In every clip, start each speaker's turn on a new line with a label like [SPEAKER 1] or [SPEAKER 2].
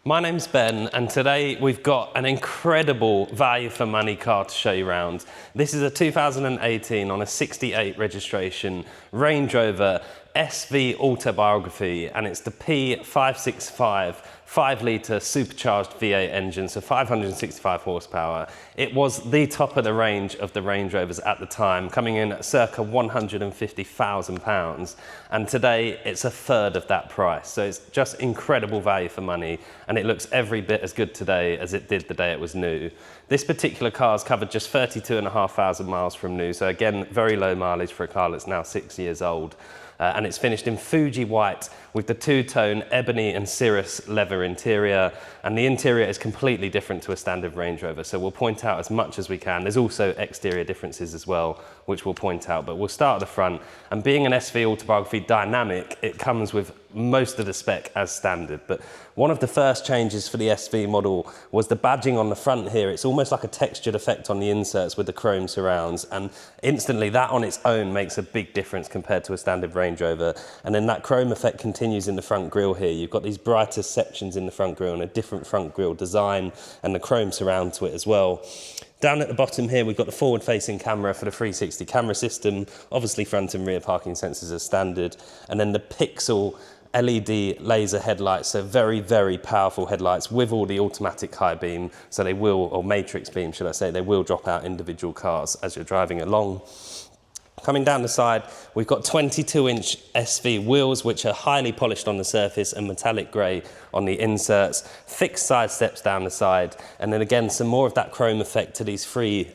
[SPEAKER 1] My name's Ben, and today we've got an incredible value for money car to show you around. This is a 2018 on a 68 registration Range Rover SV Autobiography, and it's the P565 5-litre supercharged V8 engine, so 565 horsepower. It was the top of the range of the Range Rovers at the time, coming in at circa £150,000, and today it's a third of that price. So it's just incredible value for money, and it looks every bit as good today as it did the day it was new. This particular car's covered just 32,500 miles from new, so again, very low mileage for a car that's now 6 years old. And it's finished in Fuji White with the two-tone Ebony and Cirrus leather interior, and the interior is completely different to a standard Range Rover, so we'll point out as much as we can. There's also exterior differences as well, which we'll point out, but we'll start at the front. And being an SV Autobiography Dynamic, it comes with most of the spec as standard, but one of the first changes for the SV model was the badging on the front here. It's almost like a textured effect on the inserts with the chrome surrounds, and instantly that on its own makes a big difference compared to a standard Range Rover. And then that chrome effect continues in the front grille here. You've got these brighter sections in the front grille and a different front grille design, and the chrome surround to it as well. Down at the bottom here, we've got the forward-facing camera for the 360 camera system, obviously front and rear parking sensors as standard, and then the Pixel LED laser headlights, so very, very powerful headlights with all the automatic high beam, so they will, or matrix beam should I say, they will drop out individual cars as you're driving along. Coming down the side, we've got 22-inch SV wheels, which are highly polished on the surface and metallic grey on the inserts, thick side steps down the side, and then again some more of that chrome effect to these three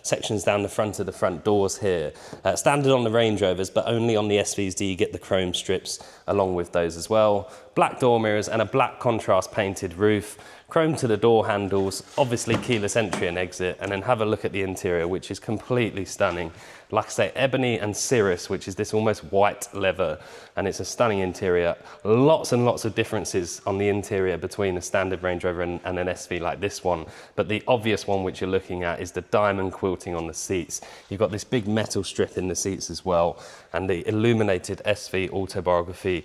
[SPEAKER 1] sections down the front of the front doors here. Standard on the Range Rovers, but only on the SVs do you get the chrome strips along with those as well. Black door mirrors and a black contrast painted roof. Chrome to the door handles, obviously keyless entry and exit, and then have a look at the interior, which is completely stunning. Like I say, Ebony and Cirrus, which is this almost white leather, and it's a stunning interior. Lots and lots of differences on the interior between a standard Range Rover and an SV like this one, but the obvious one which you're looking at is the diamond quilting on the seats. You've got this big metal strip in the seats as well, and the illuminated SV Autobiography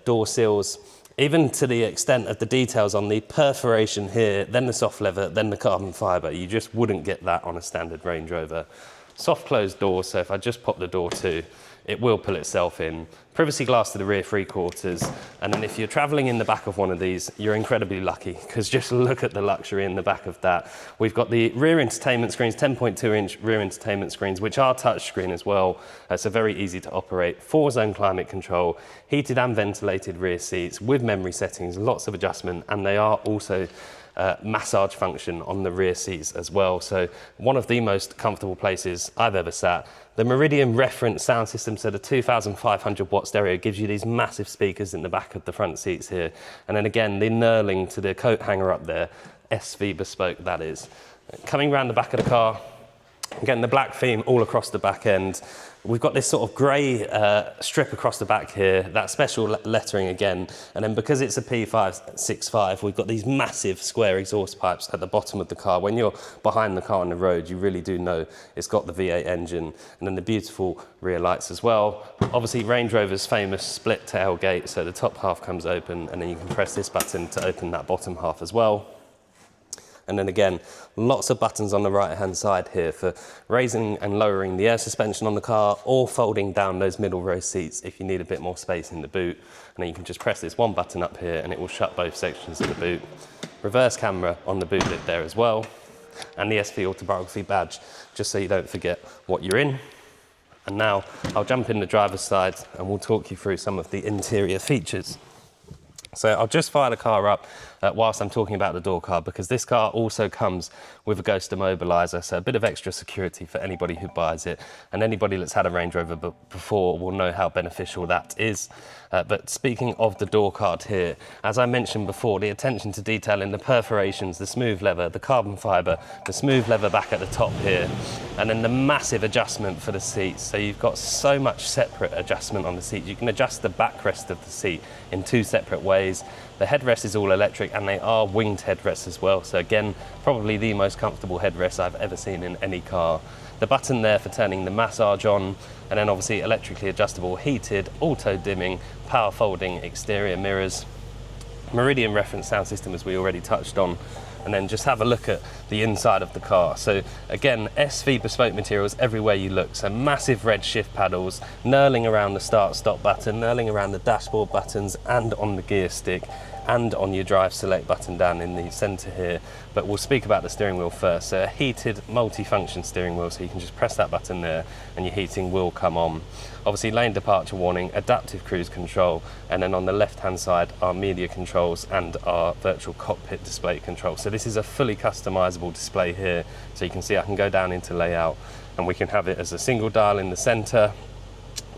[SPEAKER 1] door sills, even to the extent of the details on the perforation here, then the soft leather, then the carbon fibre. You just wouldn't get that on a standard Range Rover. Soft closed doors, so if I just pop the door to, it will pull itself in. Privacy glass to the rear three quarters, and then if you're travelling in the back of one of these, you're incredibly lucky, because just look at the luxury in the back of that. We've got the rear entertainment screens, 10.2-inch rear entertainment screens, which are touchscreen as well, so very easy to operate. 4-zone climate control, heated and ventilated rear seats with memory settings, lots of adjustment, and they are also massage function on the rear seats as well. So one of the most comfortable places I've ever sat. The Meridian reference sound system, so the 2,500 watt stereo gives you these massive speakers in the back of the front seats here. And then again, the knurling to the coat hanger up there, SV bespoke that is. Coming around the back of the car, again, the black theme all across the back end. We've got this sort of grey strip across the back here, that special lettering again, and then because it's a P565, we've got these massive square exhaust pipes at the bottom of the car. When you're behind the car on the road, you really do know it's got the V8 engine, and then the beautiful rear lights as well. Obviously, Range Rover's famous split tailgate, so the top half comes open, and then you can press this button to open that bottom half as well. And then again, lots of buttons on the right-hand side here for raising and lowering the air suspension on the car, or folding down those middle row seats if you need a bit more space in the boot. And then you can just press this one button up here and it will shut both sections of the boot. Reverse camera on the boot lid there as well. And the SV Autobiography badge, just so you don't forget what you're in. And now I'll jump in the driver's side and we'll talk you through some of the interior features. So I'll just fire the car up whilst I'm talking about the door card, because this car also comes with a ghost immobiliser, so a bit of extra security for anybody who buys it, and anybody that's had a Range Rover before will know how beneficial that is. But speaking of the door card here, as I mentioned before, the attention to detail in the perforations, the smooth leather, the carbon fibre, the smooth leather back at the top here, and then the massive adjustment for the seats. So you've got so much separate adjustment on the seats. You can adjust the backrest of the seat in two separate ways. The headrest is all electric, and they are winged headrests as well. So again, probably the most comfortable headrest I've ever seen in any car. The button there for turning the massage on, and then obviously electrically adjustable, heated, auto dimming, power folding exterior mirrors. Meridian reference sound system, as we already touched on, and then just have a look at the inside of the car. So again, SV bespoke materials everywhere you look. So massive red shift paddles, knurling around the start stop button, knurling around the dashboard buttons and on the gear stick, and on your drive select button down in the center here. But we'll speak about the steering wheel first. So a heated multi-function steering wheel, so you can just press that button there and your heating will come on. Obviously lane departure warning, adaptive cruise control, and then on the left hand side our media controls and our virtual cockpit display control. So this is a fully customizable display here. So you can see I can go down into layout and we can have it as a single dial in the center,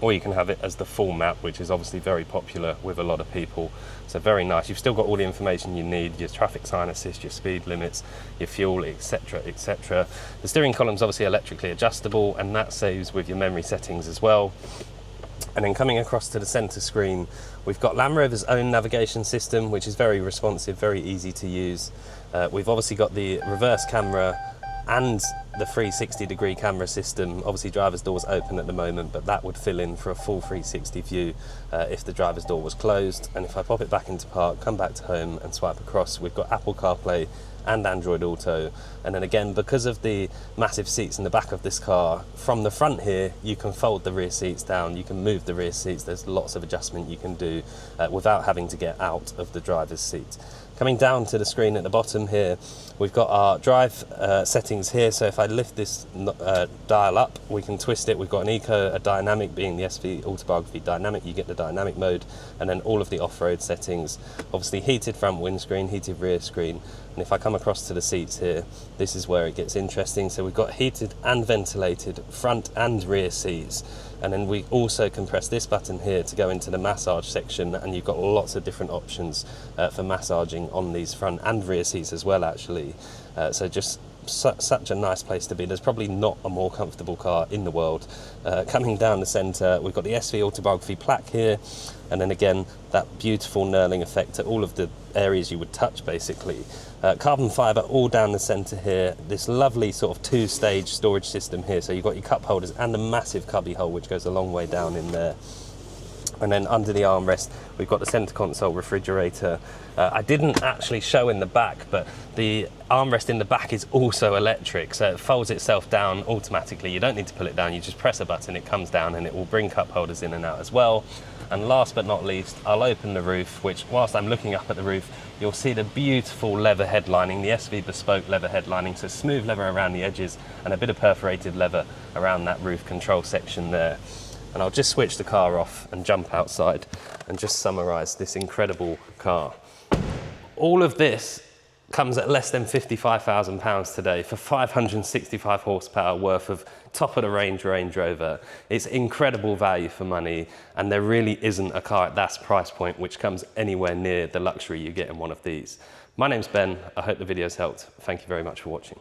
[SPEAKER 1] or you can have it as the full map, which is obviously very popular with a lot of people. So very nice. You've still got all the information you need, your traffic sign assist, your speed limits, your fuel, etc, etc. The steering column's obviously electrically adjustable, and that saves with your memory settings as well. And then coming across to the center screen, we've got Land Rover's own navigation system, which is very responsive, very easy to use. We've obviously got the reverse camera and the 360-degree camera system. Obviously driver's door's open at the moment, but that would fill in for a full 360 view if the driver's door was closed. And if I pop it back into park, come back to home and swipe across, we've got Apple CarPlay and Android Auto. And then again, because of the massive seats in the back of this car, from the front here you can fold the rear seats down, you can move the rear seats, there's lots of adjustment you can do without having to get out of the driver's seat. Coming down to the screen at the bottom here, we've got our drive settings here. So if I lift this dial up, we can twist it. We've got an eco, a dynamic, being the SV Autobiography dynamic, you get the dynamic mode, and then all of the off-road settings. Obviously heated front windscreen, heated rear screen. And if I come across to the seats here, this is where it gets interesting. So we've got heated and ventilated front and rear seats. And then we also can press this button here to go into the massage section, and you've got lots of different options for massaging on these front and rear seats as well, actually. So just such a nice place to be. There's probably not a more comfortable car in the world. Coming down the centre, we've got the SV Autobiography plaque here, and then again that beautiful knurling effect at all of the areas you would touch, basically. Carbon fibre all down the centre here, this lovely sort of two-stage storage system here, so you've got your cup holders and a massive cubby hole which goes a long way down in there. And then under the armrest, we've got the center console refrigerator. I didn't actually show in the back, but the armrest in the back is also electric, so it folds itself down automatically. You don't need to pull it down, you just press a button, it comes down, and it will bring cup holders in and out as well. And last but not least, I'll open the roof, which whilst I'm looking up at the roof, you'll see the beautiful leather headlining, the SV bespoke leather headlining, so smooth leather around the edges and a bit of perforated leather around that roof control section there. And I'll just switch the car off and jump outside and just summarise this incredible car. All of this comes at less than £55,000 today for 565 horsepower worth of top-of-the-range Range Rover. It's incredible value for money, and there really isn't a car at that price point which comes anywhere near the luxury you get in one of these. My name's Ben. I hope the video's helped. Thank you very much for watching.